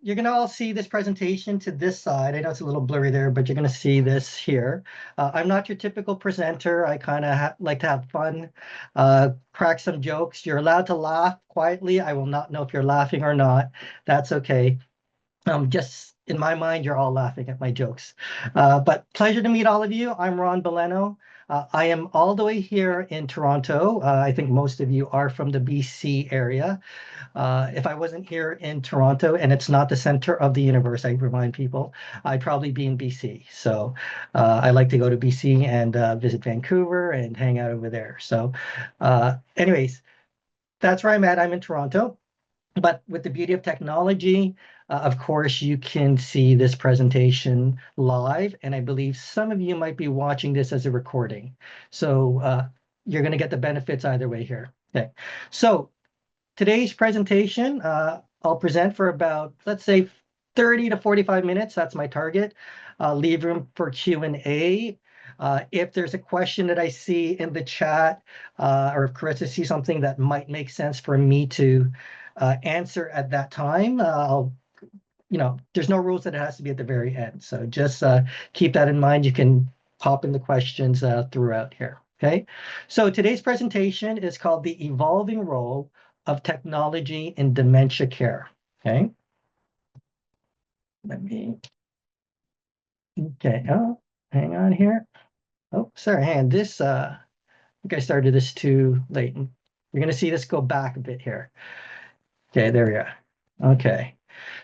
you're going to all see this presentation to this side. I know it's a little blurry there, but you're going to see this here. I'm not your typical presenter. I kind of like to have fun, crack some jokes. You're allowed to laugh quietly. I will not know if you're laughing or not. That's okay. Just in my mind, you're all laughing at my jokes. But pleasure to meet all of you. I'm Ron Boleno. I am all the way here in Toronto. I think most of you are from the BC area. If I wasn't here in Toronto and it's not the center of the universe, I remind people, I'd probably be in BC. So I like to go to BC and visit Vancouver and hang out over there. So anyways, that's where I'm at. I'm in Toronto. But with the beauty of technology, of course, you can see this presentation live, and I believe some of you might be watching this as a recording. So you're going to get the benefits either way here. Okay. So today's presentation, I'll present for about, let's say, 30 to 45 minutes. That's my target. Leave room for Q&A. If there's a question that I see in the chat, or if Carissa sees something that might make sense for me to answer at that time, there's no rules that it has to be at the very end. So just keep that in mind. You can pop in the questions throughout here. Okay. So today's presentation is called The Evolving Role of Technology in Dementia Care. Okay. Okay. Oh, hang on here. Oh, sorry. Hang on. This, I think I started this too late. You're going to see this go back a bit here. Okay, there we go. Okay.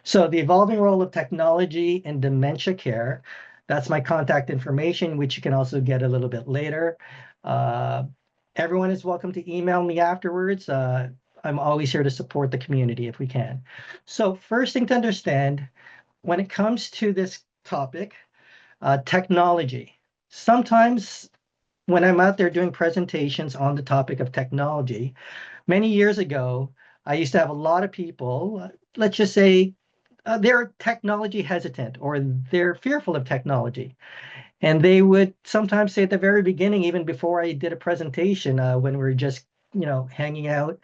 So the evolving role of technology in dementia care, that's my contact information, which you can also get a little bit later. Everyone is welcome to email me afterwards. I'm always here to support the community if we can. So first thing to understand, when it comes to this topic, technology, sometimes when I'm out there doing presentations on the topic of technology, many years ago, I used to have a lot of people, let's just say, they're technology hesitant or they're fearful of technology. And they would sometimes say at the very beginning, even before I did a presentation, when we were just, hanging out,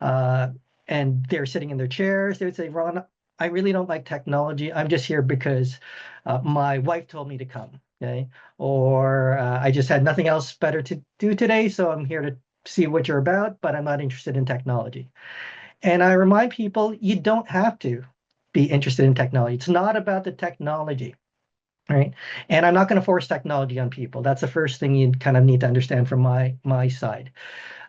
and they're sitting in their chairs, they would say, Ron, I really don't like technology. I'm just here because my wife told me to come, okay? Or I just had nothing else better to do today, so I'm here to see what you're about, but I'm not interested in technology. And I remind people, you don't have to be interested in technology. It's not about the technology, right? And I'm not going to force technology on people. That's the first thing you kind of need to understand from my side.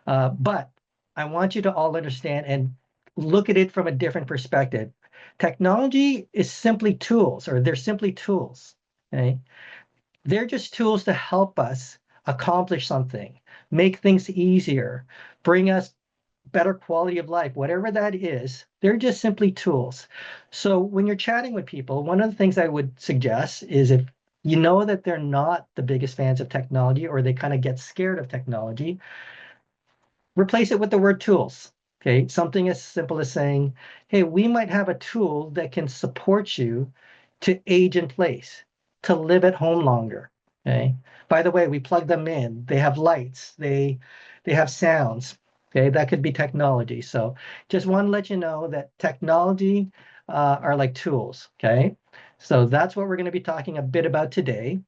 But I want you to all understand and look at it from a different perspective. Technology is simply tools, or they're simply tools, okay? They're just tools to help us accomplish something, make things easier, bring us better quality of life, whatever that is. They're just simply tools. So when you're chatting with people, one of the things I would suggest is if you know that they're not the biggest fans of technology or they kind of get scared of technology, replace it with the word tools. Okay, something as simple as saying, hey, we might have a tool that can support you to age in place, to live at home longer. Okay. By the way, we plug them in. They have lights, they have sounds. Okay, that could be technology. So just want to let you know that technology are like tools. Okay. So that's what we're going to be talking a bit about today.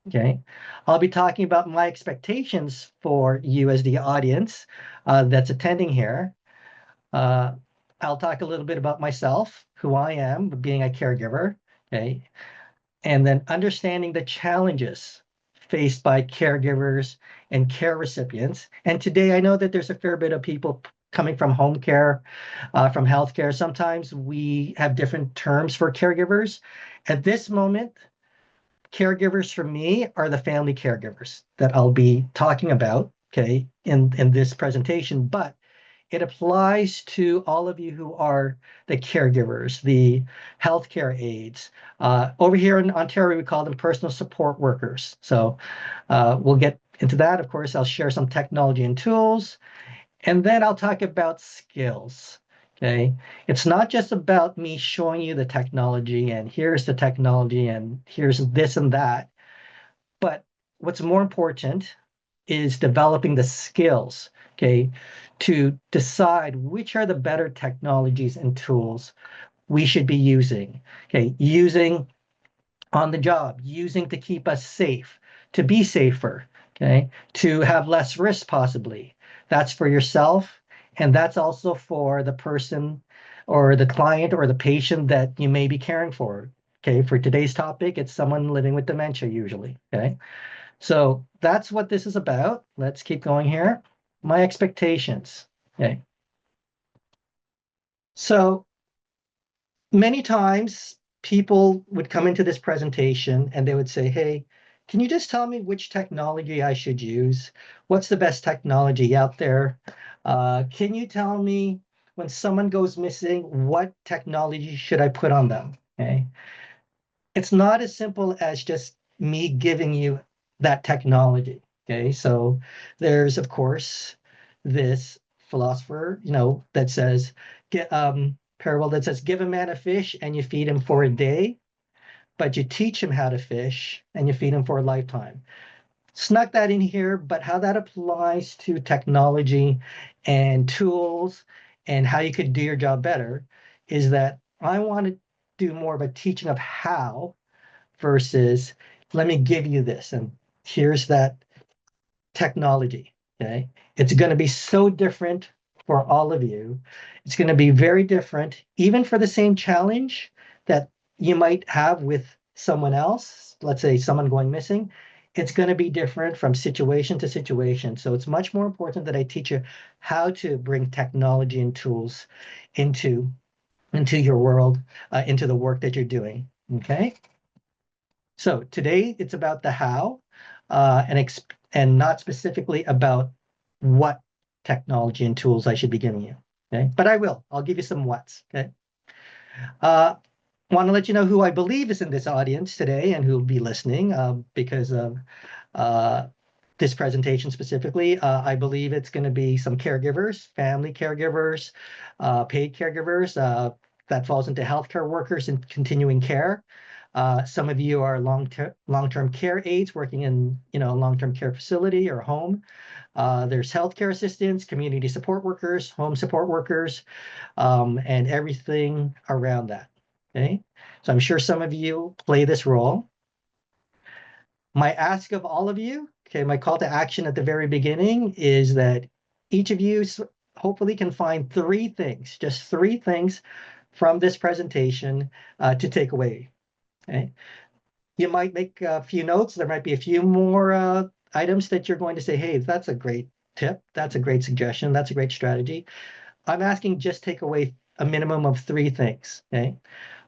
Okay, I'll be talking about my expectations for you as the audience that's attending here. I'll talk a little bit about myself, who I am, being a caregiver, okay, and then understanding the challenges faced by caregivers and care recipients. And today I know that there's a fair bit of people coming from home care, from healthcare. Sometimes we have different terms for caregivers. At this moment, caregivers for me are the family caregivers that I'll be talking about, okay, in this presentation, but it applies to all of you who are the caregivers, the healthcare aides. Over here in Ontario, we call them personal support workers. So we'll get into that. Of course, I'll share some technology and tools, and then I'll talk about skills. Okay, it's not just about me showing you the technology and here's the technology and here's this and that, but what's more important is developing the skills, okay, to decide which are the better technologies and tools we should be using. Okay, using on the job, using to keep us safe, to be safer, okay, to have less risk possibly. That's for yourself, and that's also for the person or the client or the patient that you may be caring for. Okay, for today's topic, it's someone living with dementia usually. Okay, so that's what this is about. Let's keep going here. My expectations. Okay, so many times people would come into this presentation and they would say, hey, can you just tell me which technology I should use? What's the best technology out there? Can you tell me when someone goes missing, what technology should I put on them? Okay. It's not as simple as just me giving you that technology. Okay. So there's, of course, this philosopher, that says, parable that says, give a man a fish and you feed him for a day, but you teach him how to fish and you feed him for a lifetime. Snuck that in here, but how that applies to technology and tools and how you could do your job better is that I want to do more of a teaching of how versus let me give you this and here's that technology. Okay. It's going to be so different for all of you. It's going to be very different, even for the same challenge that you might have with someone else. Let's say someone going missing. It's going to be different from situation to situation. So it's much more important that I teach you how to bring technology and tools into your world, into the work that you're doing. Okay. So today it's about the how, and not specifically about what technology and tools I should be giving you. Okay, but I will. I'll give you some whats. Okay. Uh, Want to let you know who I believe is in this audience today and who will be listening because of uh, this presentation specifically. I believe it's going to be some caregivers, family caregivers, paid caregivers. That falls into healthcare workers in continuing care. Some of you are long-term care aides working in a long-term care facility or home. There's healthcare assistants, community support workers, home support workers, and everything around that. Okay, so I'm sure some of you play this role. My ask of all of you, okay, my call to action at the very beginning is that each of you hopefully can find three things, just three things from this presentation to take away. Okay, you might make a few notes. There might be a few more items that you're going to say, hey, that's a great tip. That's a great suggestion. That's a great strategy. I'm asking just take away a minimum of three things. Okay.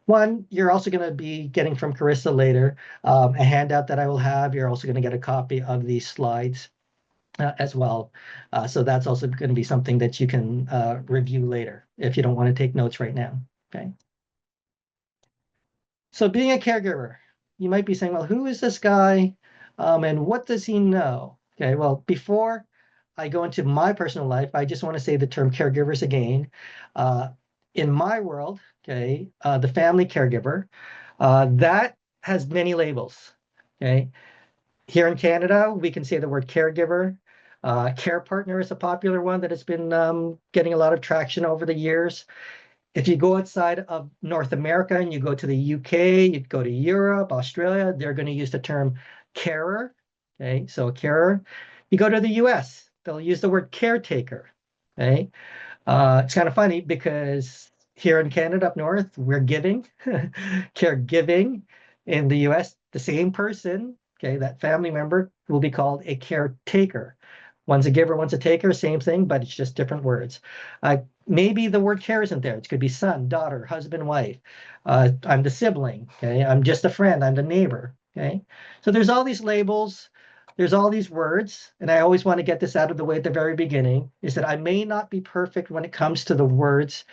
One, you're also going to be getting from Carissa later a handout that I will have. You're also going to get a copy of these slides as well. So that's also going to be something that you can review later if you don't want to take notes right now. Okay. So being a caregiver, you might be saying, well, who is this guy? And what does he know? Okay, well, before I go into my personal life, I just want to say the term caregivers again. Uh, in my world, okay, the family caregiver, that has many labels. Okay, here in Canada, we can say the word caregiver. Care partner is a popular one that has been getting a lot of traction over the years. If you go outside of North America and you go to the UK, you go to Europe, Australia, they're going to use the term carer. Okay, so carer. You go to the US, they'll use the word caretaker. Okay, it's kind of funny because here in Canada up north, we're giving, caregiving. In the US, the same person, okay, that family member will be called a caretaker. One's a giver, one's a taker, same thing, but it's just different words. Maybe the word care isn't there. It could be son, daughter, husband, wife. I'm the sibling, okay? I'm just a friend, I'm the neighbor, okay? So there's all these labels, there's all these words, and I always want to get this out of the way at the very beginning, is that I may not be perfect when it comes to the words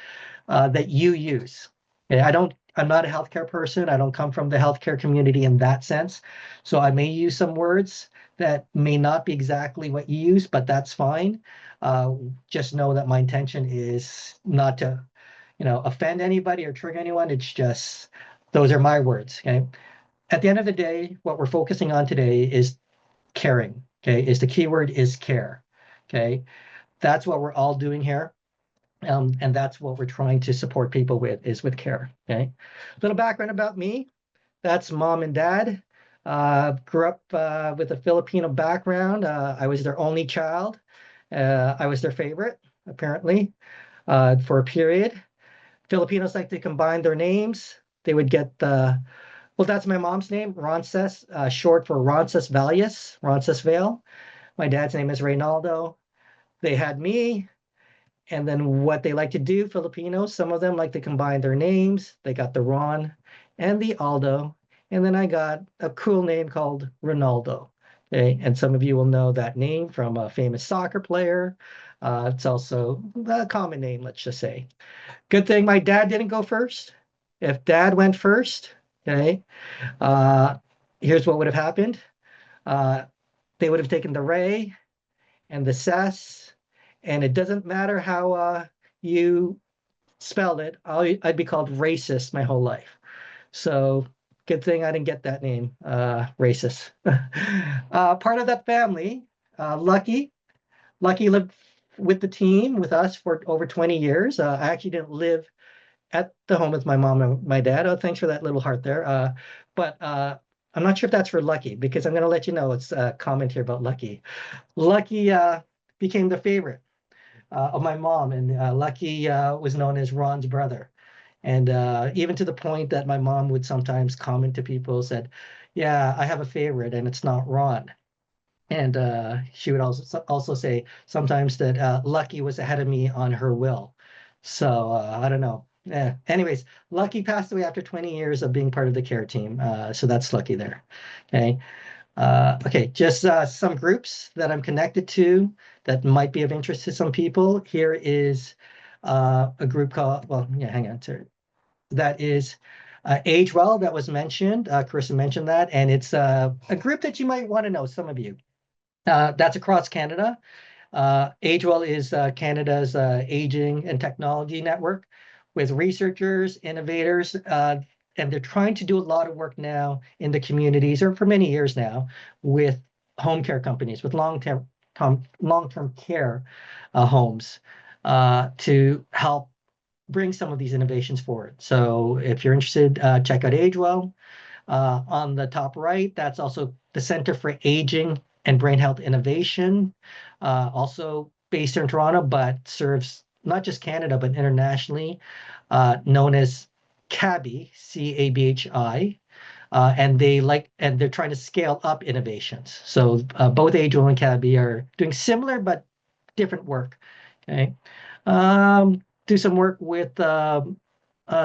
that you use. Okay, I'm not a healthcare person. I don't come from the healthcare community in that sense. So I may use some words that may not be exactly what you use, but that's fine. Just know that my intention is not to, offend anybody or trigger anyone. It's just, those are my words. Okay. At the end of the day, what we're focusing on today is caring. Okay. The keyword is care. Okay. That's what we're all doing here. And that's what we're trying to support people with, is with care. Okay. Little background about me. That's mom and dad. Grew up with a Filipino background. I was their only child. I was their favorite, apparently, for a period. Filipinos like to combine their names. They would get well, that's my mom's name, Ronces, short for Roncesvalles, Vale. My dad's name is Reynaldo. They had me. And then what they like to do, Filipinos, some of them like to combine their names. They got the Ron and the Aldo. And then I got a cool name called Ronaldo. Okay. And some of you will know that name from a famous soccer player. It's also a common name, let's just say. Good thing my dad didn't go first. If dad went first, okay, uh, here's what would have happened. Uh, they would have taken the Ray and the Sess, and it doesn't matter how you spelled it. I'd be called racist my whole life. So good thing I didn't get that name, racist. Part of that family, Lucky. Lucky lived with the team with us for over 20 years. I actually didn't live at the home with my mom and my dad. Oh, thanks for that little heart there. But I'm not sure if that's for Lucky, because I'm going to let you know it's a comment here about Lucky. Lucky became the favorite of my mom, and Lucky was known as Ron's brother. And even to the point that my mom would sometimes comment to people, said, "Yeah, I have a favorite, and it's not Ron." And she would also say sometimes that Lucky was ahead of me on her will. So I don't know. Anyways, Lucky passed away after 20 years of being part of the care team. So that's Lucky there. Okay. Okay, just some groups that I'm connected to that might be of interest to some people. Here is a group called, well, yeah, hang on, sorry. That is Age Well, that was mentioned. Carissa mentioned that, and it's a group that you might want to know, some of you. That's across Canada. AgeWell is Canada's aging and technology network with researchers, innovators, and they're trying to do a lot of work now in the communities, or for many years now, with home care companies, with long-term care homes, to help bring some of these innovations forward. So if you're interested, check out AgeWell. On the top right, that's also the Center for Aging and Brain Health Innovation, also based in Toronto, but serves not just Canada, but internationally, known as CABI, CABHI. And they're trying to scale up innovations. So both Agile and CABI are doing similar but different work. Okay. Do some work with the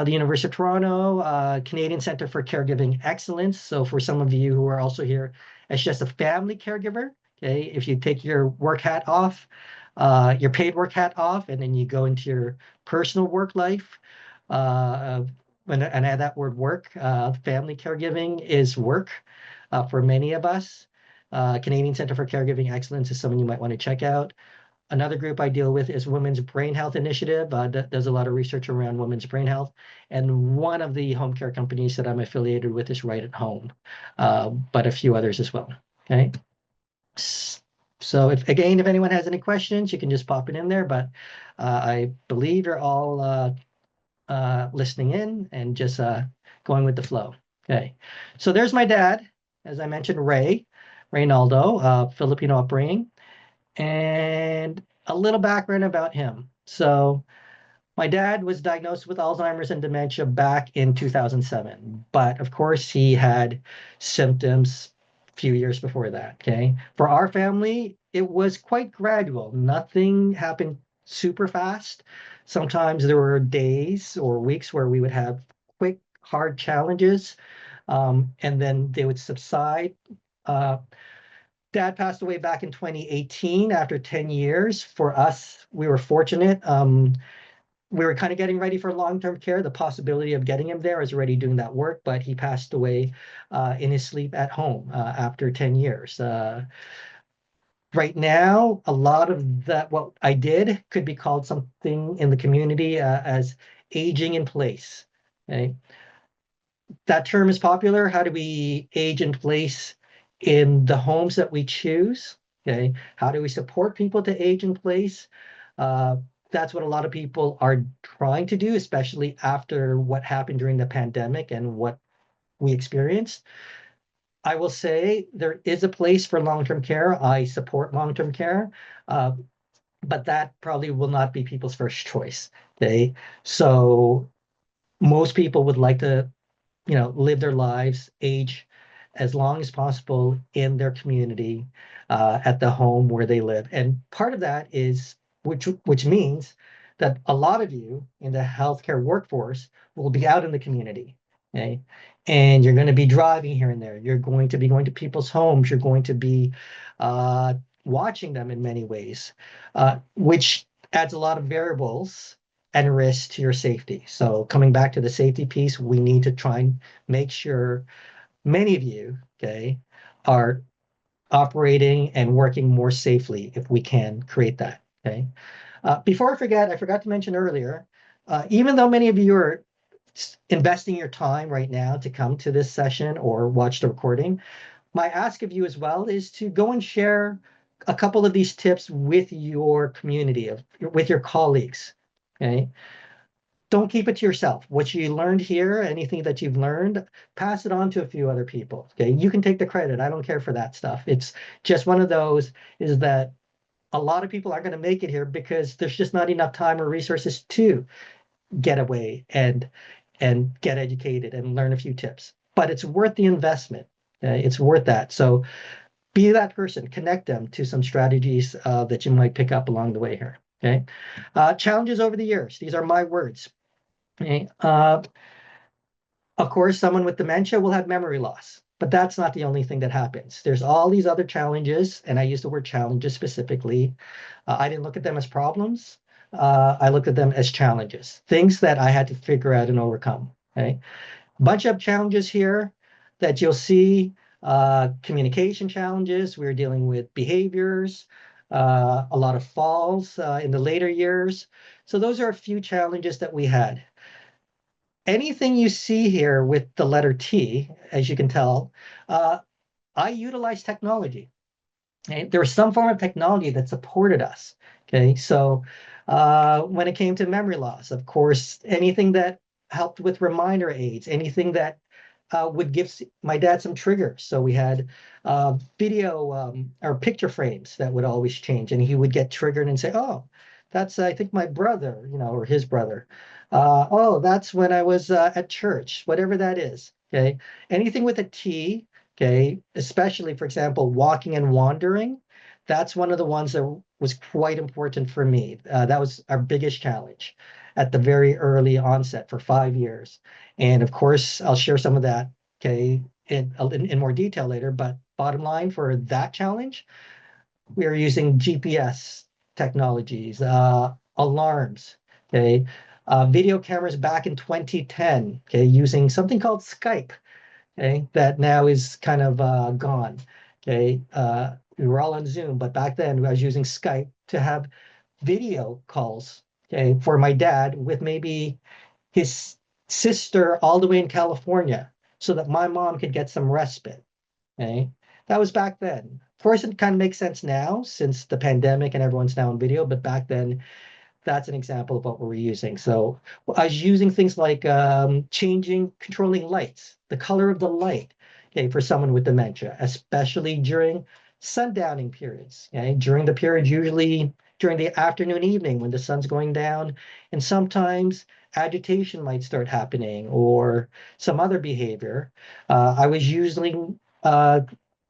University of Toronto, Canadian Centre for Caregiving Excellence. So for some of you who are also here as just a family caregiver, okay, if you take your work hat off, your paid work hat off, and then you go into your personal work life, uh, and add that word work, family caregiving is work for many of us. Canadian Centre for Caregiving Excellence is something you might want to check out. Another group I deal with is Women's Brain Health Initiative. Does a lot of research around women's brain health. And one of the home care companies that I'm affiliated with is Right at Home, but a few others as well. Okay. So if anyone has any questions, you can just pop it in there. But I believe you're all listening in and just going with the flow. Okay. So there's my dad, as I mentioned, Reynaldo, Filipino upbringing. And a little background about him. So, my dad was diagnosed with Alzheimer's and dementia back in 2007. But of course, he had symptoms a few years before that. Okay. For our family, it was quite gradual. Nothing happened super fast. Sometimes there were days or weeks where we would have quick, hard challenges, and then they would subside. Uh, Dad passed away back in 2018 after 10 years. For us, we were fortunate. We were kind of getting ready for long-term care. The possibility of getting him there is already doing that work, but he passed away in his sleep at home after 10 years. Right now, a lot of that, what I did could be called something in the community as aging in place. Okay? That term is popular. How do we age in place in the homes that we choose? Okay. How do we support people to age in place? that's what a lot of people are trying to do, especially after what happened during the pandemic and what we experienced. I will say there is a place for long-term care. I support long-term care, uh, but that probably will not be people's first choice. Okay. So most people would like to, live their lives, age as long as possible in their community, at the home where they live. And part of that is, which means that a lot of you in the healthcare workforce will be out in the community, okay? And you're going to be driving here and there. You're going to be going to people's homes. You're going to be uh, watching them in many ways, which adds a lot of variables and risk to your safety. So coming back to the safety piece, we need to try and make sure many of you, okay, are operating and working more safely if we can create that. Okay. Before I forget, I forgot to mention earlier, even though many of you are investing your time right now to come to this session or watch the recording, my ask of you as well is to go and share a couple of these tips with your community, with your colleagues. Okay. Don't keep it to yourself. What you learned here, anything that you've learned, pass it on to a few other people. Okay. You can take the credit. I don't care for that stuff. It's just one of those is that a lot of people aren't going to make it here because there's just not enough time or resources to get away and get educated and learn a few tips. But it's worth the investment. Okay? It's worth that. So be that person, connect them to some strategies that you might pick up along the way here. Okay. Challenges over the years. These are my words. Okay. Of course, someone with dementia will have memory loss, but that's not the only thing that happens. There's all these other challenges, and I use the word challenges specifically. I didn't look at them as problems. I looked at them as challenges, things that I had to figure out and overcome. Okay, bunch of challenges here that you'll see. Communication challenges. We're dealing with behaviors, a lot of falls in the later years. So those are a few challenges that we had. Anything you see here with the letter T, as you can tell, uh, I utilize technology. Okay? There was some form of technology that supported us. Okay, so when it came to memory loss, of course, anything that helped with reminder aids, anything that would give my dad some triggers. So we had video or picture frames that would always change, and he would get triggered and say, "Oh, that's I think my brother, or his brother. Oh, that's when I was at church, whatever that is." Okay, anything with a T. Okay, especially for example, walking and wandering. That's one of the ones that was quite important for me. That was our biggest challenge at the very early onset for 5 years. And of course, I'll share some of that, okay, in more detail later. But bottom line for that challenge, we are using GPS technologies, alarms, okay, video cameras back in 2010, okay, using something called Skype, okay, that now is kind of gone, okay. We were all on Zoom, but back then I was using Skype to have video calls, okay, for my dad with maybe his sister all the way in California so that my mom could get some respite. Okay. That was back then. Of course, it kind of makes sense now since the pandemic and everyone's now on video, but back then that's an example of what we're using. So I was using things like controlling lights, the color of the light, okay, for someone with dementia, especially during sundowning periods, okay, during the period, usually during the afternoon, evening when the sun's going down, and sometimes agitation might start happening or some other behavior. I was using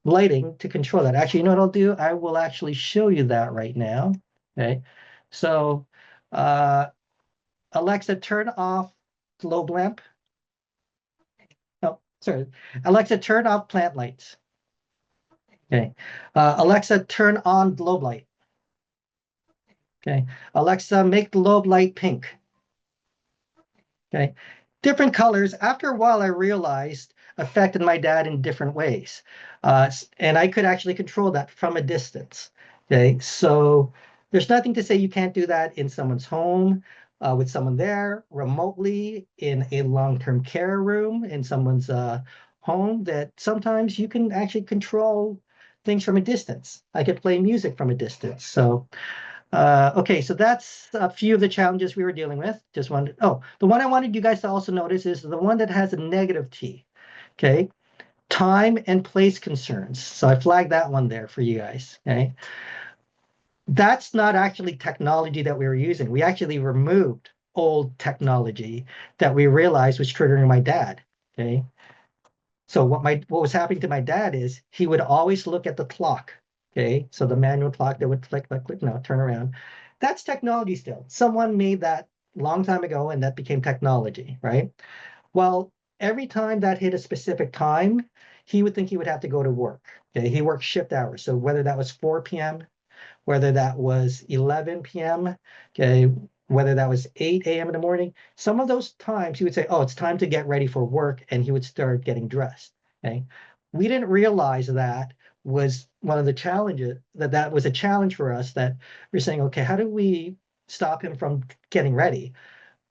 lighting to control that. Actually, you know what I'll do? I will actually show you that right now. Okay. So uh, Alexa, turn off globe lamp. Oh, sorry. Alexa, turn off plant lights. Okay. Alexa, turn on globe light. Okay. Alexa, make globe light pink. Okay. Different colors. After a while, I realized affected my dad in different ways. And I could actually control that from a distance. Okay. So there's nothing to say you can't do that in someone's home, with someone there, remotely, in a long-term care room, in someone's home, that sometimes you can actually control things from a distance. I could play music from a distance. So Okay, so that's a few of the challenges we were dealing with. Just wanted, oh, the one I wanted you guys to also notice is the one that has a negative T. Okay, time and place concerns. So I flagged that one there for you guys. Okay, that's not actually technology that we were using. We actually removed old technology that we realized was triggering my dad. Okay, so what was happening to my dad is he would always look at the clock. Okay, so the manual clock that would click, click, click, no, turn around. That's technology still. Someone made that long time ago, and that became technology, right? Well, every time that hit a specific time, he would think he would have to go to work. Okay, he worked shift hours, so whether that was 4 p.m., whether that was 11 p.m., okay, whether that was 8 a.m. in the morning, some of those times he would say, oh, it's time to get ready for work, and he would start getting dressed. Okay. We didn't realize that was one of the challenges, that was a challenge for us, that we're saying, okay, how do we stop him from getting ready?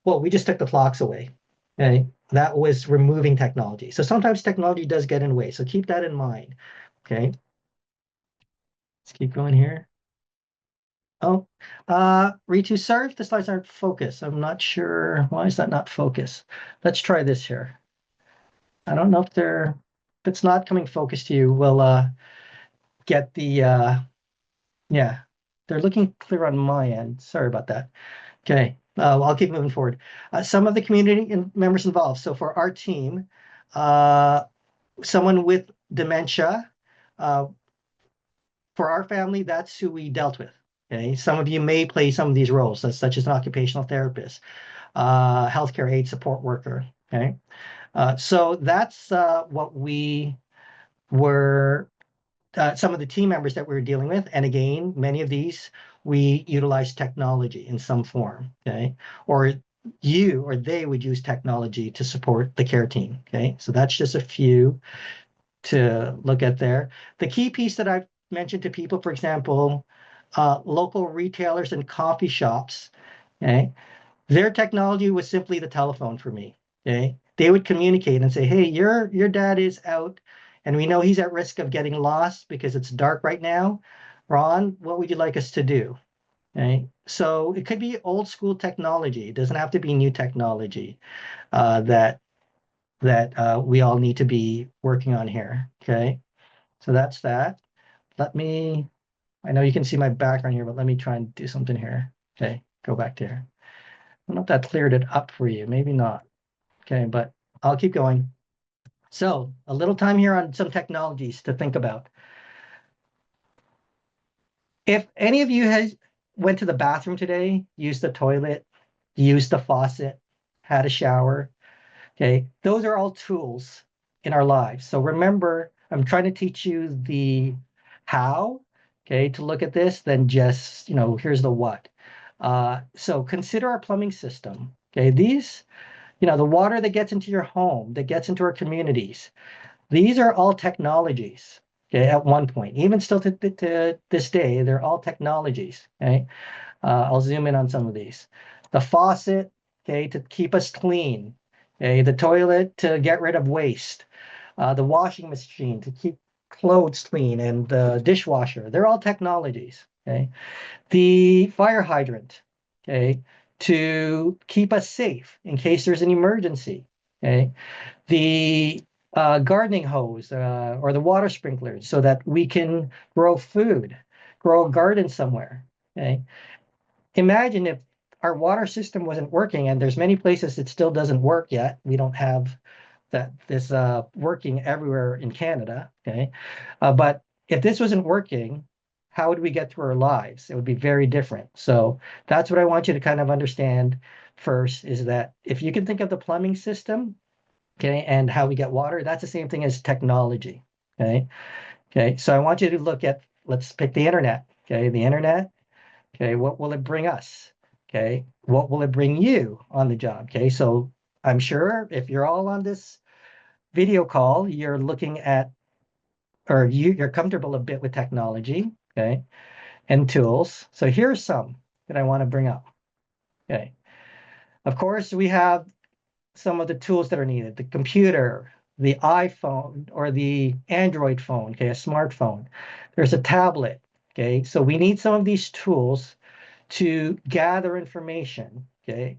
Well, we just took the clocks away. Okay. That was removing technology. So sometimes technology does get in the way. So keep that in mind. Okay. Let's keep going here. Oh, Ritu, sorry if the slides aren't focused. I'm not sure. Why is that not focused? Let's try this here. I don't know if it's not coming focused to you, we'll get the, yeah, they're looking clear on my end. Sorry about that. Okay, I'll keep moving forward. Some of the community members involved. So for our team, someone with dementia, uh, for our family, that's who we dealt with. Okay, some of you may play some of these roles, such as an occupational therapist, healthcare aid support worker. Okay, so that's what we were. Some of the team members that we were dealing with, and again, many of these we utilize technology in some form. Okay, or you or they would use technology to support the care team. Okay, so that's just a few to look at there. The key piece that I've mentioned to people, for example, local retailers and coffee shops, okay, their technology was simply the telephone for me. Okay, they would communicate and say, "Hey, your dad is out, and we know he's at risk of getting lost because it's dark right now. Ron, what would you like us to do?" Okay, so it could be old school technology. It doesn't have to be new technology that we all need to be working on here. Okay, so that's that. Let me. I know you can see my background here, but let me try and do something here. Okay, go back to here. I don't know if that cleared it up for you. Maybe not. Okay, but I'll keep going. So a little time here on some technologies to think about. If any of you has went to the bathroom today, used the toilet, used the faucet, had a shower, okay, those are all tools in our lives. So remember, I'm trying to teach you the how, okay, to look at this, then just, here's the what. So consider our plumbing system. Okay, these, the water that gets into your home, that gets into our communities, these are all technologies. Okay, at one point, even still to this day, they're all technologies. Okay, I'll zoom in on some of these. The faucet, okay, to keep us clean. Okay, the toilet to get rid of waste. The washing machine to keep clothes clean, and the dishwasher. They're all technologies. Okay, the fire hydrant, okay, to keep us safe in case there's an emergency. Okay, the gardening hose or the water sprinklers so that we can grow food, grow a garden somewhere. Okay. Imagine if our water system wasn't working, and there's many places it still doesn't work yet. We don't have that this working everywhere in Canada. Okay. But if this wasn't working, how would we get through our lives? It would be very different. So that's what I want you to kind of understand first, is that if you can think of the plumbing system, okay, and how we get water, that's the same thing as technology. Okay. Okay. So I want you to look at, let's pick the internet. Okay. The internet. Okay. What will it bring us? Okay. What will it bring you on the job? Okay. So I'm sure if you're all on this video call, you're looking at, or you're comfortable a bit with technology. Okay. And tools. So here's some that I want to bring up. Okay. Of course, we have some of the tools that are needed: the computer, the iPhone or the Android phone, okay, a smartphone. There's a tablet, okay. So we need some of these tools to gather information. Okay.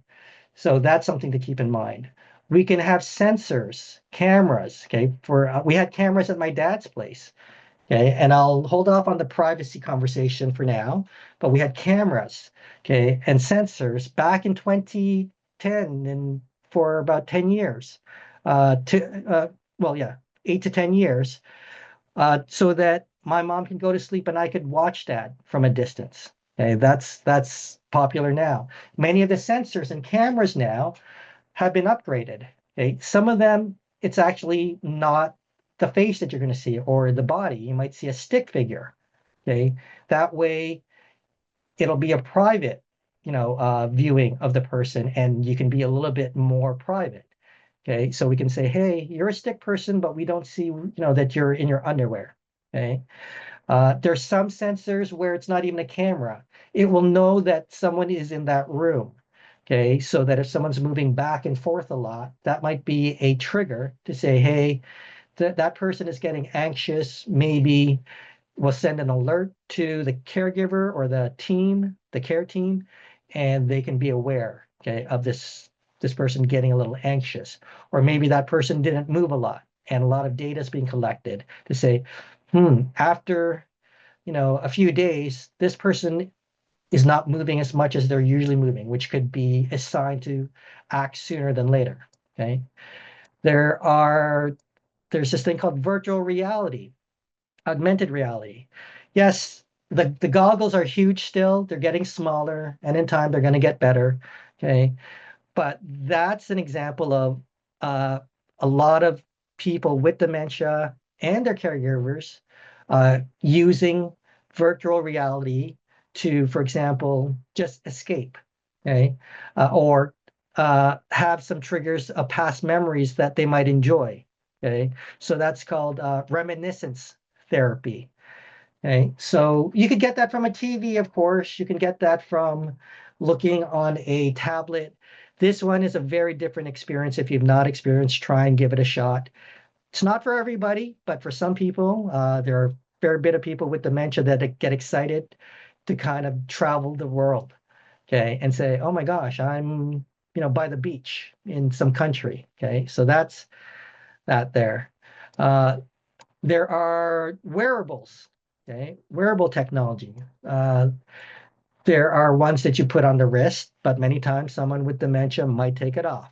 So that's something to keep in mind. We can have sensors, cameras. Okay. We had cameras at my dad's place. Okay. And I'll hold off on the privacy conversation for now, but we had cameras. Okay. And sensors back in 2010 and for about 10 years, well, yeah, 8 to 10 years, so that my mom can go to sleep and I could watch that from a distance. Okay, that's popular now. Many of the sensors and cameras now have been upgraded. Okay, some of them it's actually not the face that you're going to see or the body. You might see a stick figure. Okay, that way it'll be a private, viewing of the person, and you can be a little bit more private. Okay, so we can say, hey, you're a stick person, but we don't see, that you're in your underwear. Okay. There's some sensors where it's not even a camera. It will know that someone is in that room. Okay. So that if someone's moving back and forth a lot, that might be a trigger to say, hey, that person is getting anxious. Maybe we'll send an alert to the caregiver or the team, the care team, and they can be aware, okay, of this person getting a little anxious. Or maybe that person didn't move a lot and a lot of data is being collected to say, after a few days, this person is not moving as much as they're usually moving, which could be a sign to act sooner than later. Okay. There are there's this thing called virtual reality, augmented reality. Yes, the goggles are huge still. They're getting smaller, and in time they're going to get better. Okay. But that's an example of uh, a lot of people with dementia and their caregivers using virtual reality to, for example, just escape, okay, or have some triggers of past memories that they might enjoy. Okay, so that's called reminiscence therapy. Okay, so you could get that from a TV, of course. You can get that from looking on a tablet. This one is a very different experience. If you've not experienced, try and give it a shot. It's not for everybody, but for some people, there are a fair bit of people with dementia that get excited to kind of travel the world, okay, and say, "Oh my gosh, I'm, by the beach in some country." Okay, so that's that there. Uh, there are wearables, okay, wearable technology. There are ones that you put on the wrist, but many times someone with dementia might take it off.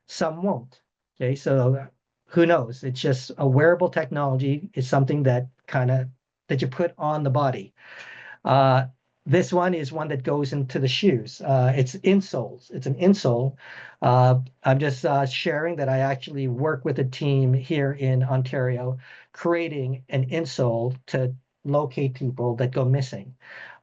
Some won't. Okay, so who knows? It's just a wearable technology is something that you put on the body. Uh, this one is one that goes into the shoes. It's insoles. It's an insole. I'm just sharing that I actually work with a team here in Ontario, creating an insole to locate people that go missing.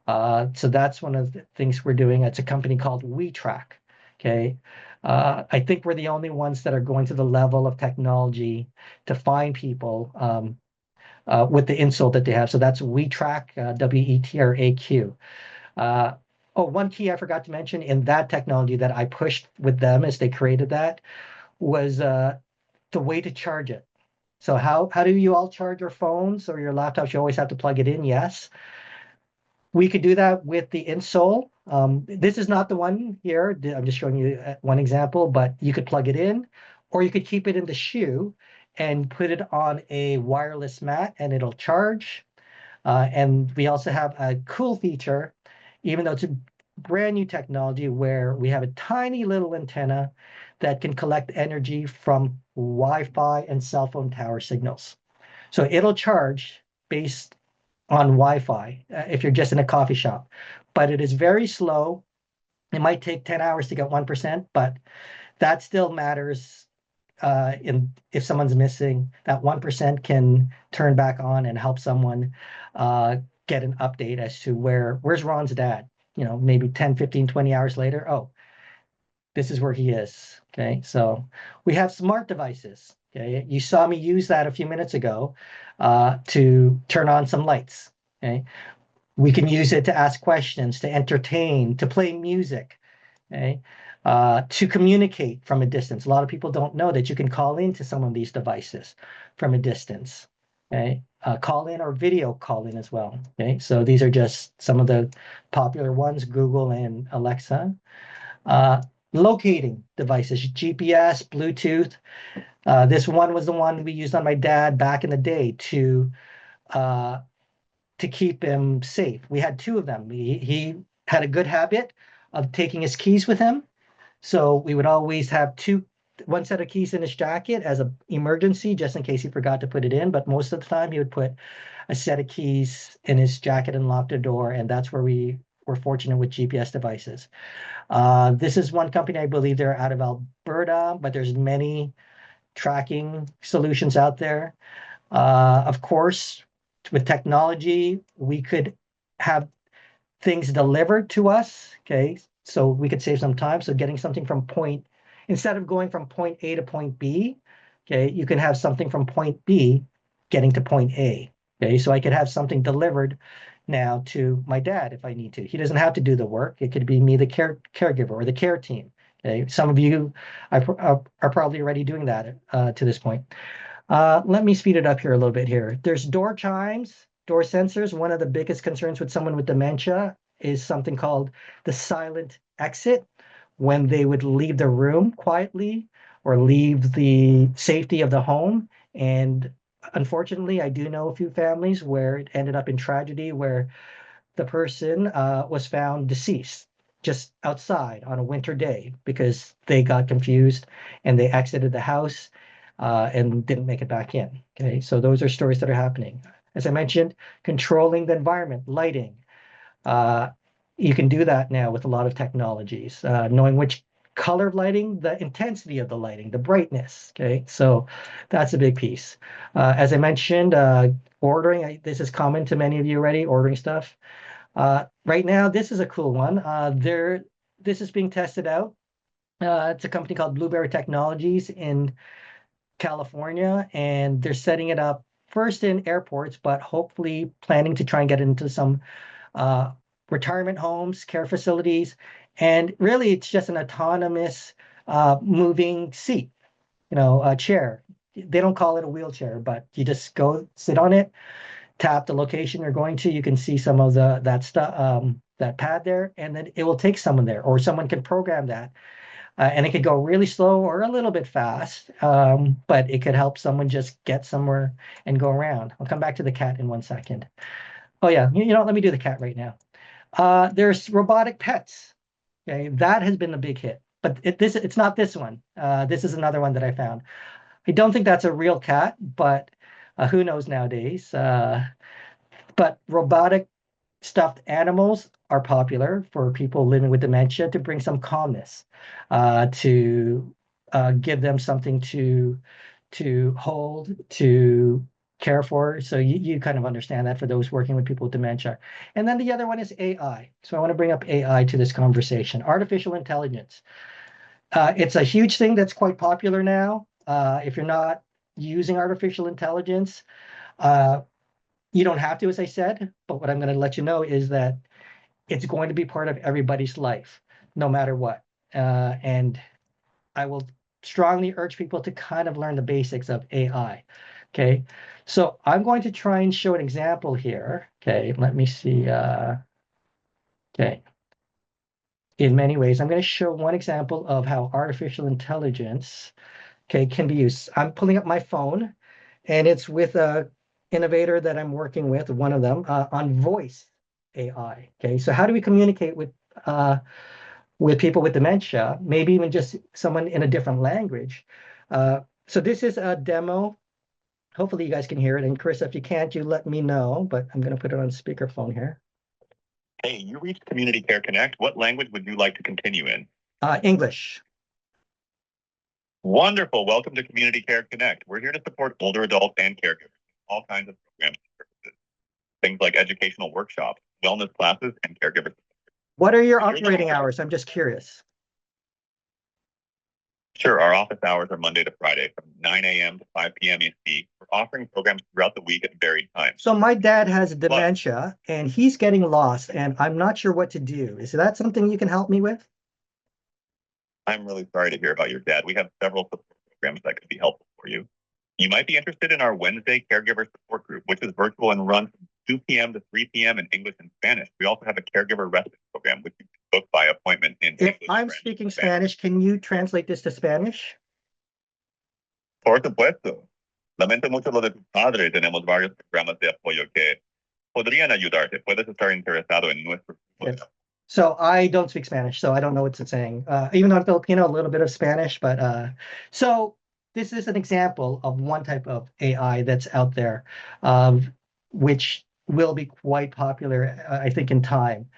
So that's one of the things we're doing. It's a company called WeTrack. Okay. I think we're the only ones that are going to the level of technology to find people with the insult that they have. So that's WeTrack, WETRAQ. Uh, oh, one key I forgot to mention in that technology that I pushed with them as they created that was the way to charge it. So how do you all charge your phones or your laptops? You always have to plug it in, yes. We could do that with the insole. This is not the one here. I'm just showing you one example, but you could plug it in, or you could keep it in the shoe and put it on a wireless mat and it'll charge. And we also have a cool feature, even though it's a brand new technology, where we have a tiny little antenna that can collect energy from Wi-Fi and cell phone tower signals. So it'll charge based on Wi-Fi if you're just in a coffee shop, but it is very slow. It might take 10 hours to get 1%, but that still matters. In if someone's missing, that 1% can turn back on and help someone get an update as to where's Ron's dad. Maybe 10, 15, 20 hours later. Oh, this is where he is. Okay, so we have smart devices. Okay, you saw me use that a few minutes ago to turn on some lights. Okay, we can use it to ask questions, to entertain, to play music, okay? To communicate from a distance. A lot of people don't know that you can call into some of these devices from a distance. Okay, call in or video call in as well. Okay, so these are just some of the popular ones, Google and Alexa. Uh, Locating devices, GPS, Bluetooth. This one was the one we used on my dad back in the day uh, to keep him safe. We had two of them. He had a good habit of taking his keys with him. So we would always have one set of keys in his jacket as an emergency, just in case he forgot to put it in. But most of the time, he would put a set of keys in his jacket and lock the door. And that's where we were fortunate with GPS devices. This is one company, I believe they're out of Alberta, but there's many tracking solutions out there. Of course, with technology, we could have things delivered to us. Okay. So we could save some time. So getting something instead of going from point A to point B, okay, you can have something from point B getting to point A. Okay. So I could have something delivered now to my dad if I need to. He doesn't have to do the work. It could be me, the caregiver or the care team. Okay. Some of you are probably already doing that to this point. Let me speed it up here a little bit here. There's door chimes, door sensors. One of the biggest concerns with someone with dementia is something called the silent exit, when they would leave the room quietly or leave the safety of the home. And unfortunately, I do know a few families where it ended up in tragedy, where the person was found deceased just outside on a winter day because they got confused and they exited the house and didn't make it back in. Okay, so those are stories that are happening. As I mentioned, controlling the environment, lighting. Uh, you can do that now with a lot of technologies, knowing which color of lighting, the intensity of the lighting, the brightness. Okay, so that's a big piece. As I mentioned, ordering, this is common to many of you already, ordering stuff. Right now, this is a cool one. This is being tested out. It's a company called Blueberry Technologies in California, and they're setting it up first in airports, but hopefully planning to try and get into some uh, retirement homes, care facilities, and really it's just an autonomous moving seat, a chair. They don't call it a wheelchair, but you just go sit on it, tap the location you're going to. You can see some of that stuff, that pad there, and then it will take someone there, or someone can program that. And it could go really slow or a little bit fast, but it could help someone just get somewhere and go around. I'll come back to the cat in 1 second. Oh yeah, let me do the cat right now. There's robotic pets. Okay, that has been the big hit, but it's not this one. This is another one that I found. I don't think that's a real cat, but who knows nowadays? But robotic stuffed animals are popular for people living with dementia to bring some calmness, to give them something to hold, to care for. So you kind of understand that for those working with people with dementia. And then the other one is AI. So I want to bring up AI to this conversation. Artificial intelligence. It's a huge thing that's quite popular now. If you're not using artificial intelligence, uh, you don't have to, as I said, but what I'm going to let you know is that it's going to be part of everybody's life, no matter what. And I will strongly urge people to kind of learn the basics of AI. Okay. So I'm going to try and show an example here. Okay. Let me see. Okay. In many ways, I'm going to show one example of how artificial intelligence, okay, can be used. I'm pulling up my phone, and it's with a innovator that I'm working with, one of them, on voice AI. Okay, so how do we communicate with people with dementia? Maybe even just someone in a different language. So this is a demo. Hopefully you guys can hear it. And Chris, if you can't, you let me know. But I'm going to put it on speakerphone here. Hey, you reached Community Care Connect. What language would you like to continue in? English. Wonderful. Welcome to Community Care Connect. We're here to support older adults and caregivers, all kinds of programs and services. Things like educational workshops, wellness classes, and caregivers. What are your operating hours? I'm just curious. Sure. Our office hours are Monday to Friday from 9 a.m. to 5 p.m. EST. We're offering programs throughout the week at varied times. So my dad has dementia and he's getting lost and I'm not sure what to do. Is that something you can help me with? I'm really sorry to hear about your dad. We have several support programs that could be helpful for you. You might be interested in our Wednesday caregiver support group, which is virtual and runs from 2 p.m. to 3 p.m. in English and Spanish. We also have a caregiver respite program, which you can book by appointment in If English, I'm French, speaking and Spanish. Spanish, can you translate this to Spanish? Por supuesto. Lamento mucho lo de tu padre. Tenemos varios programas de apoyo que podrían ayudarte. Puedes estar interesado en nuestro grupo de apoyo. So I don't speak Spanish, so I don't know what it's saying. Even though I'm Filipino, a little bit of Spanish, but so this is an example of one type of AI that's out there, which will be quite popular, I think, in time.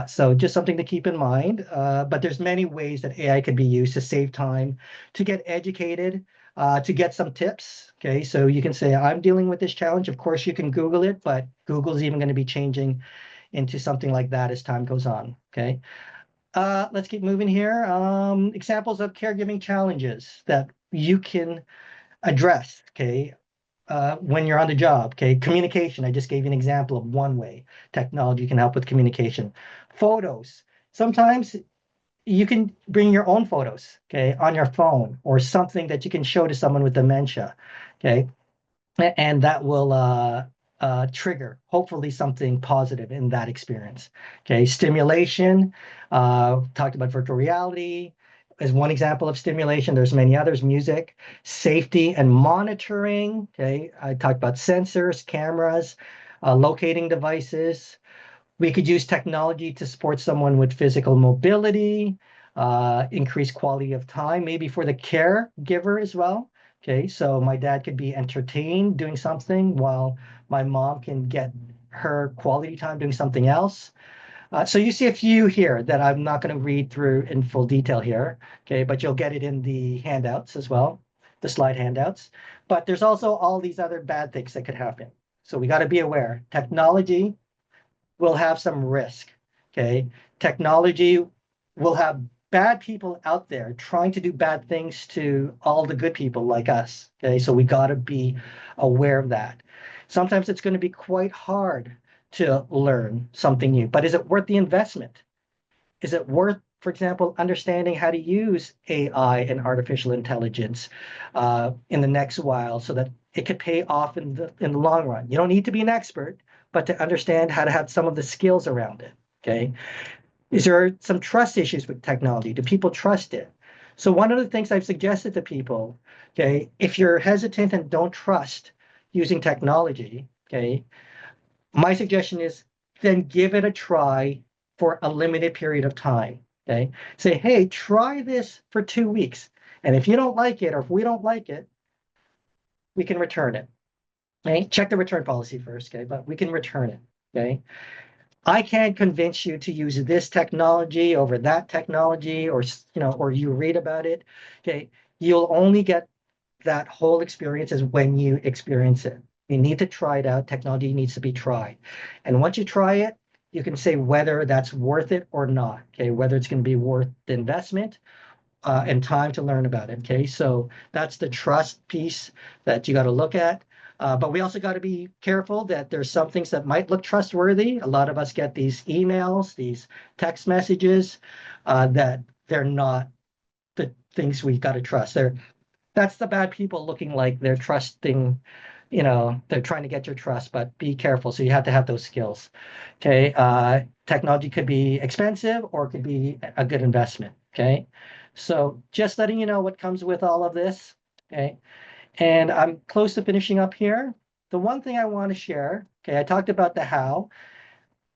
So just something to keep in mind. But there's many ways that AI can be used to save time, to get educated, to get some tips. Okay, so you can say, I'm dealing with this challenge. Of course, you can Google it, but Google's even going to be changing into something like that as time goes on. Okay. Let's keep moving here. Examples of caregiving challenges that you can address. Okay. When you're on the job. Okay. Communication. I just gave you an example of one way technology can help with communication. Photos. Sometimes you can bring your own photos, okay, on your phone or something that you can show to someone with dementia. Okay. And that will trigger hopefully something positive in that experience. Okay, stimulation. Talked about virtual reality as one example of stimulation. There's many others. Music, safety, and monitoring. Okay, I talked about sensors, cameras, locating devices. We could use technology to support someone with physical mobility, increase quality of time, maybe for the caregiver as well. Okay, so my dad could be entertained doing something while my mom can get her quality time doing something else. So you see a few here that I'm not going to read through in full detail here. Okay, but you'll get it in the handouts as well, the slide handouts. But there's also all these other bad things that could happen. So we got to be aware. Technology will have some risk. Okay. Technology will have bad people out there trying to do bad things to all the good people like us. Okay. So we got to be aware of that. Sometimes it's going to be quite hard to learn something new, but is it worth the investment? Is it worth, for example, understanding how to use AI and artificial intelligence in the next while so that it could pay off in the long run? You don't need to be an expert, but to understand how to have some of the skills around it. Okay. Is there some trust issues with technology? Do people trust it? So one of the things I've suggested to people, okay, if you're hesitant and don't trust using technology, okay, my suggestion is then give it a try for a limited period of time. Okay. Say, hey, try this for 2 weeks. And if you don't like it, or if we don't like it, we can return it. Okay. Check the return policy first, okay, but we can return it. Okay. I can't convince you to use this technology over that technology, or or you read about it. Okay. You'll only get that whole experience is when you experience it. You need to try it out. Technology needs to be tried. And once you try it, you can say whether that's worth it or not. Okay, whether it's going to be worth the investment and time to learn about it. Okay, so that's the trust piece that you got to look at. But we also got to be careful that there's some things that might look trustworthy. A lot of us get these emails, these text messages that they're not the things we got to trust. That's the bad people looking like they're trusting, they're trying to get your trust, but be careful. So you have to have those skills. Okay. Technology could be expensive or it could be a good investment. Okay. So just letting you know what comes with all of this. Okay. And I'm close to finishing up here. The one thing I want to share, okay, I talked about the how.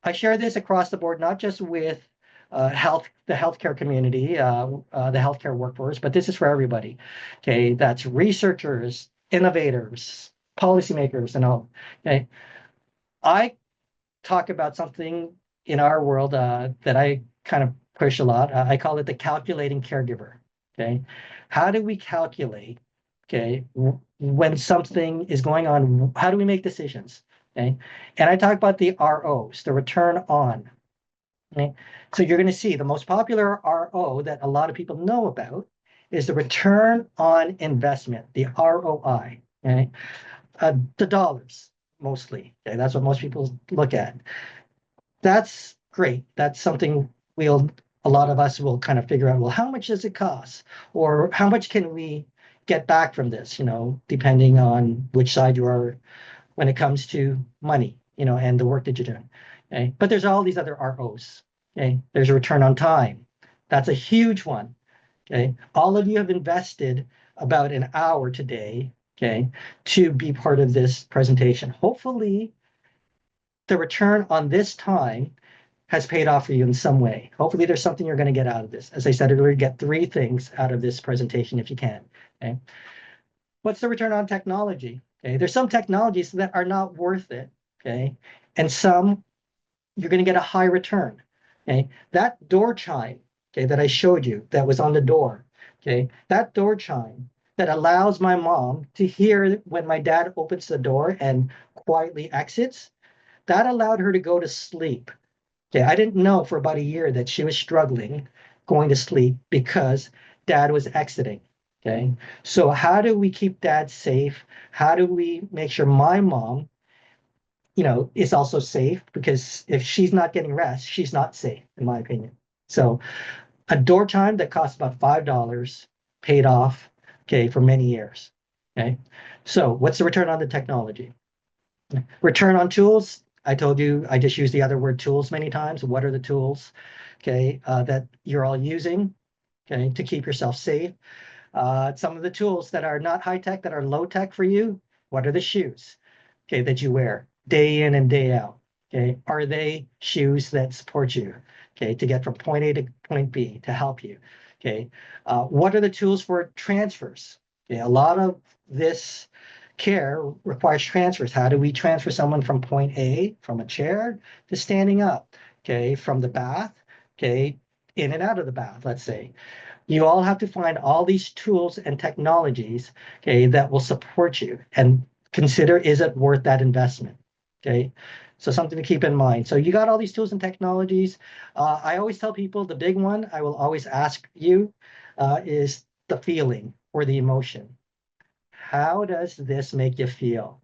I share this across the board, not just with the healthcare community, the healthcare workforce, but this is for everybody. Okay, that's researchers, innovators, policymakers, and all. Okay, I talk about something in our world that I kind of push a lot. I call it the calculating caregiver. Okay, how do we calculate? Okay, when something is going on, how do we make decisions? Okay, and I talk about the ROs, the return on. Okay, so you're going to see the most popular RO that a lot of people know about is the return on investment, the ROI. Okay, the dollars mostly. Okay, that's what most people look at. That's great. That's something a lot of us will kind of figure out, well, how much does it cost? Or how much can we, get back from this, depending on which side you are when it comes to money, and the work that you're doing. Okay. But there's all these other ROs. Okay. There's a return on time. That's a huge one. Okay. All of you have invested about an hour today, okay, to be part of this presentation. Hopefully, the return on this time has paid off for you in some way. Hopefully, there's something you're going to get out of this. As I said earlier, get 3 things out of this presentation if you can. Okay. What's the return on technology? Okay. There's some technologies that are not worth it. Okay. And some you're going to get a high return. Okay. That door chime, okay, that I showed you that was on the door. Okay. That door chime that allows my mom to hear when my dad opens the door and quietly exits, that allowed her to go to sleep. Okay. I didn't know for about a year that she was struggling going to sleep because dad was exiting. Okay. So how do we keep dad safe? How do we make sure my mom is also safe? Because if she's not getting rest, she's not safe, in my opinion. So a door time that costs about $5 paid off, okay, for many years. Okay. So what's the return on the technology? Return on tools. I told you I just used the other word tools many times. What are the tools, okay, that you're all using, okay, to keep yourself safe? Some of the tools that are not high tech, that are low tech for you. What are the shoes, okay, that you wear day in and day out? Okay, are they shoes that support you, okay, to get from point A to point B to help you? Okay, what are the tools for transfers? Okay, a lot of this care requires transfers. How do we transfer someone from point A, from a chair to standing up? Okay, from the bath, okay, in and out of the bath, let's say. You all have to find all these tools and technologies, okay, that will support you and consider, is it worth that investment? Okay. So something to keep in mind. So you got all these tools and technologies. I always tell people the big one I will always ask you is the feeling or the emotion. How does this make you feel?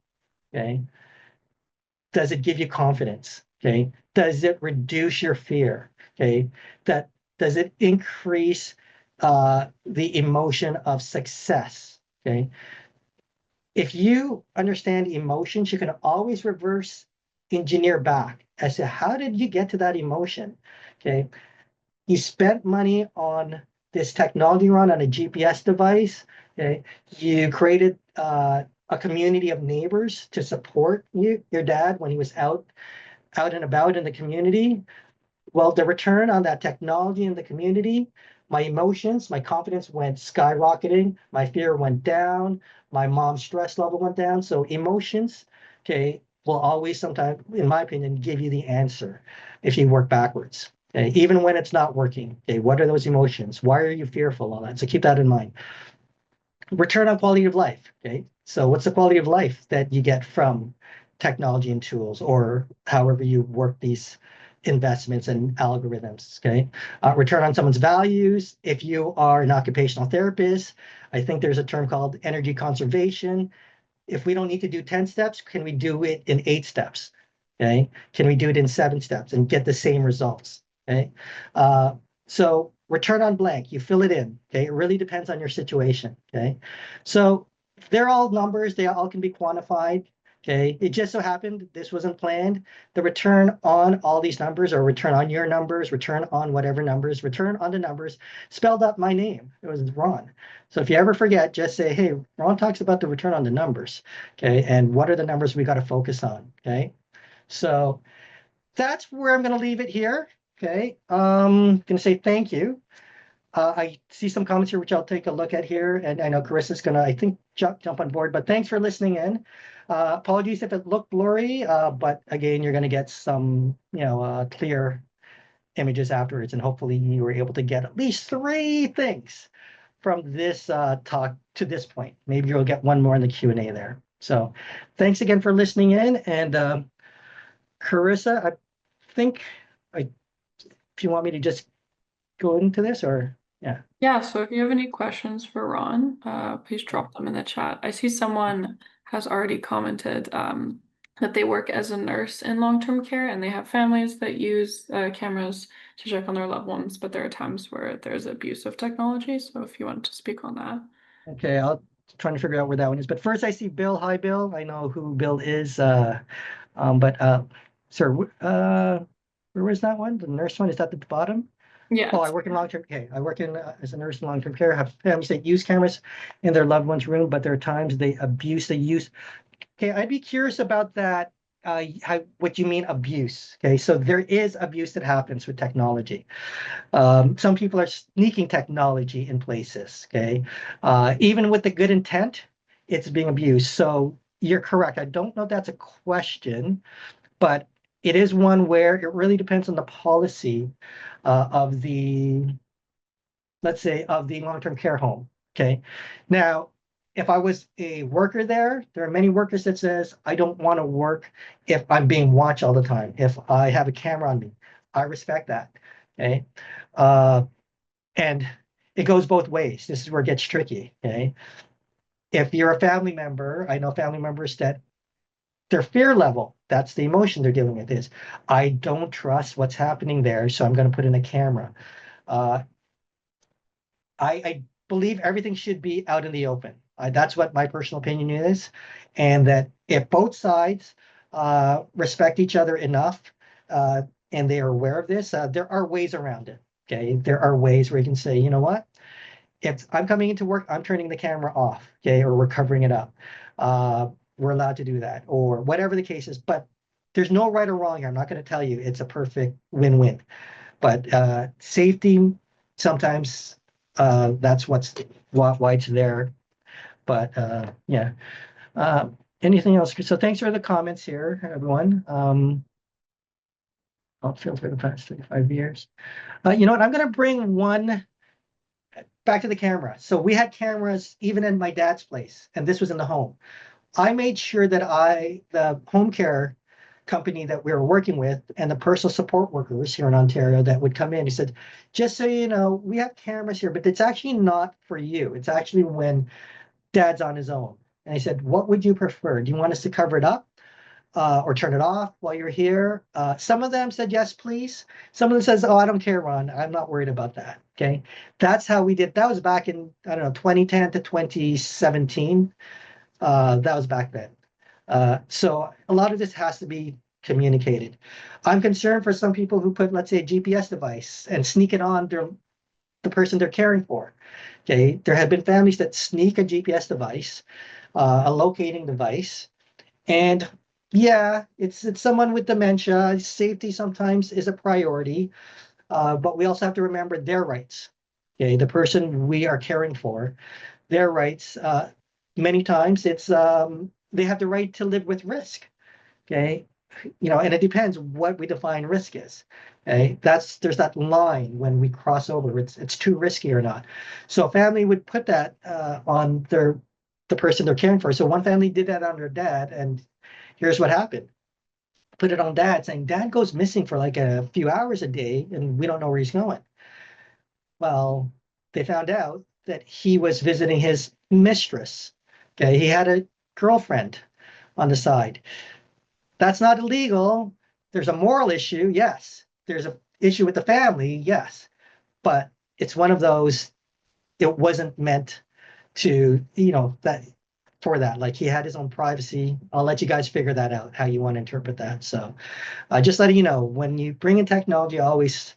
Okay. Does it give you confidence? Okay. Does it reduce your fear? Okay. That does it increase the emotion of success? Okay. If you understand emotions, you can always reverse engineer back as to how did you get to that emotion? Okay. You spent money on this technology run on a GPS device. Okay. You created a community of neighbors to support your dad when he was out and about in the community. Well, the return on that technology in the community, my emotions, my confidence went skyrocketing, my fear went down, my mom's stress level went down. So emotions, okay, will always sometimes, in my opinion, give you the answer if you work backwards. Okay, even when it's not working. Okay, what are those emotions? Why are you fearful? All that. So keep that in mind. Return on quality of life. Okay, so what's the quality of life that you get from technology and tools, or however you work these investments and algorithms? Okay, return on someone's values. If you are an occupational therapist, I think there's a term called energy conservation. If we don't need to do 10 steps, can we do it in 8 steps? Okay. Can we do it in 7 steps and get the same results? Okay. So return on blank, you fill it in. Okay. It really depends on your situation. Okay. So they're all numbers, they all can be quantified. Okay. It just so happened this wasn't planned. The return on all these numbers, or return on your numbers, return on whatever numbers, return on the numbers spelled out my name. It was Ron. So if you ever forget, just say, hey, Ron talks about the return on the numbers. Okay. And what are the numbers we got to focus on? Okay. So that's where I'm going to leave it here. Okay. Going to say thank you. I see some comments here, which I'll take a look at here. And I know Carissa's going to, I think, jump on board. But thanks for listening in. Apologies if it looked blurry. But again, you're going to get some, clear images afterwards. And hopefully you were able to get at least 3 things from this talk to this point. Maybe you'll get one more in the Q&A there. So thanks again for listening in. And Carissa, I think if you want me to just go into this, or yeah. Yeah, so if you have any questions for Ron, please drop them in the chat. I see someone has already commented that they work as a nurse in long-term care and they have families that use cameras to check on their loved ones, but there are times where there's abuse of technology. So if you want to speak on that. Okay, trying to figure out where that one is. But first I see Bill. Hi, Bill. I know who Bill is. Sir, where was that one? The nurse one is at the bottom. Yeah. Oh, I work in long-term. Okay, I work in as a nurse in long-term care. Have families that use cameras in their loved one's room, but there are times they abuse the use. Okay, I'd be curious about that. What you mean abuse? Okay, so there is abuse that happens with technology. Some people are sneaking technology in places. Okay, even with the good intent, it's being abused. So you're correct. I don't know if that's a question, but it is one where it really depends on the policy of the, let's say, of the long-term care home. Okay. Now, if I was a worker there, there are many workers that says, I don't want to work if I'm being watched all the time, if I have a camera on me. I respect that. Okay. Uh, and it goes both ways. This is where it gets tricky. Okay. If you're a family member, I know family members that their fear level, that's the emotion they're dealing with, is I don't trust what's happening there, so I'm going to put in a camera. Uh, I believe everything should be out in the open. That's what my personal opinion is. And that if both sides respect each other enough and they are aware of this, there are ways around it. Okay. There are ways where you can say, you know what? If I'm coming into work, I'm turning the camera off. Okay. Or we're covering it up. We're allowed to do that or whatever the case is. But there's no right or wrong here. I'm not going to tell you it's a perfect win-win. But safety, sometimes that's why it's there. But yeah. Uh, Anything else? So thanks for the comments here, everyone. I'll feel for the past 35 years. You know what? I'm going to bring one back to the camera. So we had cameras even in my dad's place, and this was in the home. I made sure that the home care company that we were working with and the personal support workers here in Ontario that would come in, he said, just so you know, we have cameras here, but it's actually not for you. It's actually when dad's on his own. And I said, what would you prefer? Do you want us to cover it up or turn it off while you're here? Some of them said, yes, please. Some of them says, oh, I don't care, Ron. I'm not worried about that. Okay. That's how we did. That was back in, I don't know, 2010 to 2017. That was back then. So a lot of this has to be communicated. I'm concerned for some people who put, let's say, a GPS device and sneak it on the person they're caring for. Okay, there have been families that sneak a GPS device, a locating device, and yeah, it's someone with dementia. Safety sometimes is a priority, but we also have to remember their rights. Okay, the person we are caring for, their rights. Many times it's they have the right to live with risk. Okay, and it depends what we define risk is. Okay, there's that line when we cross over. It's too risky or not. So a family would put that on the person they're caring for. So one family did that on their dad, and here's what happened. Put it on dad, saying dad goes missing for like a few hours a day, and we don't know where he's going. Well, they found out that he was visiting his mistress. Okay, he had a girlfriend on the side. That's not illegal. There's a moral issue, yes. There's an issue with the family, yes. But it's one of those, it wasn't meant to, that for that. Like he had his own privacy. I'll let you guys figure that out, how you want to interpret that. So just letting you know, when you bring in technology, always,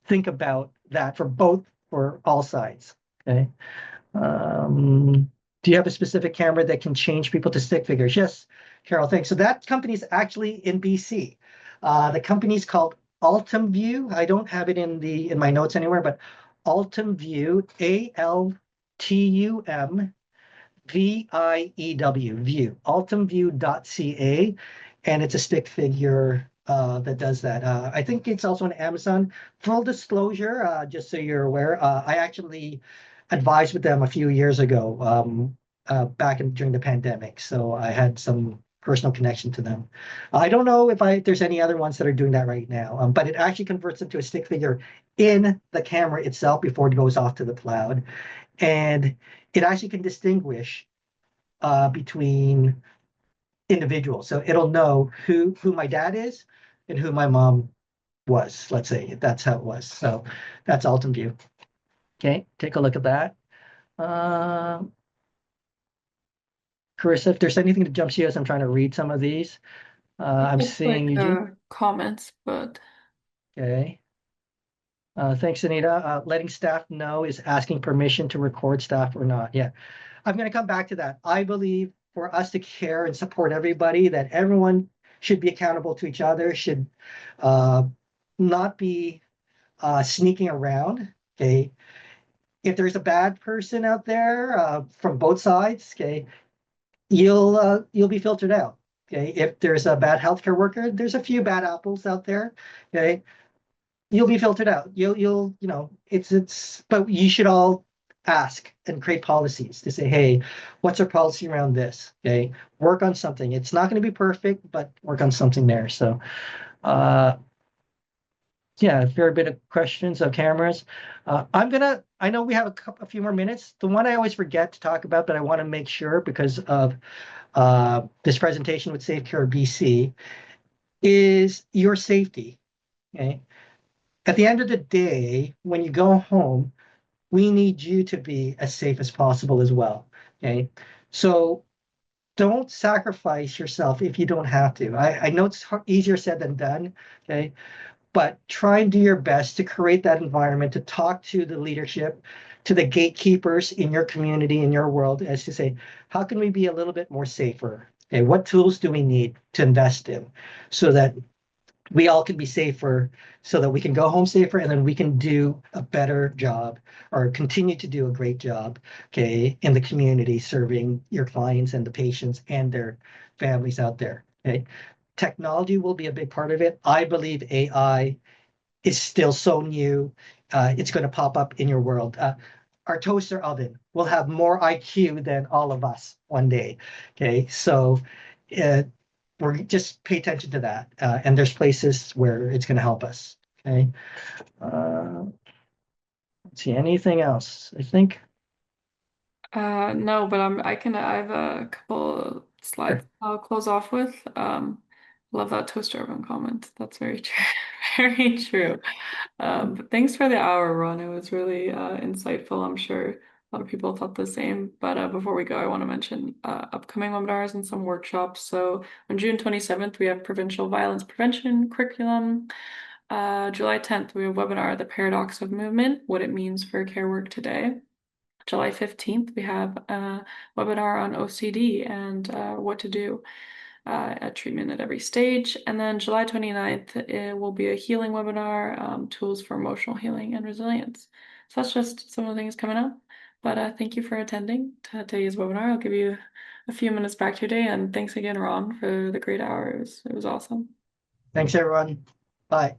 think about that for all sides. Okay. Do you have a specific camera that can change people to stick figures? Yes, Carol, thanks. So that company is actually in BC. The company's called Altum View. I don't have it in my notes anywhere, but Altum View, ALTUMVIEW, View, altumview.ca, and it's a stick figure that does that. I think it's also on Amazon. Full disclosure, just so you're aware, I actually advised with them a few years ago, during the pandemic. So I had some personal connection to them. I don't know if there's any other ones that are doing that right now, but it actually converts into a stick figure in the camera itself before it goes off to the cloud. And it actually can distinguish between individuals. So it'll know who my dad is and who my mom was, let's say. That's how it was. So that's Alton View. Okay, take a look at that. Carissa, if there's anything that jumps you as I'm trying to read some of these. I'm It's like seeing Eugene. comments, but Okay. Thanks, Anita. Letting staff know is asking permission to record staff or not. Yeah, I'm going to come back to that. I believe for us to care and support everybody, that everyone should be accountable to each other, should not be sneaking around. Okay. If there's a bad person out there from both sides, okay, you'll be filtered out. Okay. If there's a bad healthcare worker, there's a few bad apples out there. Okay. You'll be filtered out. It's but you should all ask and create policies to say, hey, what's our policy around this? Okay. Work on something. It's not going to be perfect, but work on something there. So uh yeah, a fair bit of questions of cameras. I know we have a few more minutes. The one I always forget to talk about, but I want to make sure because of this presentation with Safe Care BC is your safety. Okay. At the end of the day, when you go home, we need you to be as safe as possible as well. Okay. So don't sacrifice yourself if you don't have to. I know it's easier said than done. Okay. But try and do your best to create that environment, to talk to the leadership, to the gatekeepers in your community, in your world, as to say, how can we be a little bit more safer? Okay, what tools do we need to invest in so that we all can be safer, so that we can go home safer, and then we can do a better job or continue to do a great job, okay, in the community, serving your clients and the patients and their families out there. Okay. Technology will be a big part of it. I believe AI is still so new. It's going to pop up in your world. Our toaster oven will have more IQ than all of us one day. Okay, so uh, we're just pay attention to that. And there's places where it's going to help us. Okay. Let's see, anything else? I think. no, but I have a couple slides I'll close off with. Love that toaster oven comment. That's very true. Very true. But thanks for the hour, Ron. It was really insightful. I'm sure a lot of people thought the same. But before we go, I want to mention upcoming webinars and some workshops. So on June 27th, we have Provincial Violence Prevention Curriculum. July 10th, we have webinar, The Paradox of Movement, What It Means for Care Work Today. July 15th, we have a webinar on OCD and what to do at treatment at every stage. And then July 29th, it will be a healing webinar, tools for emotional healing and resilience. So that's just some of the things coming up. But thank you for attending today's webinar. I'll give you a few minutes back to your day. And thanks again, Ron, for the great hour. It was awesome. Thanks, everyone. Bye.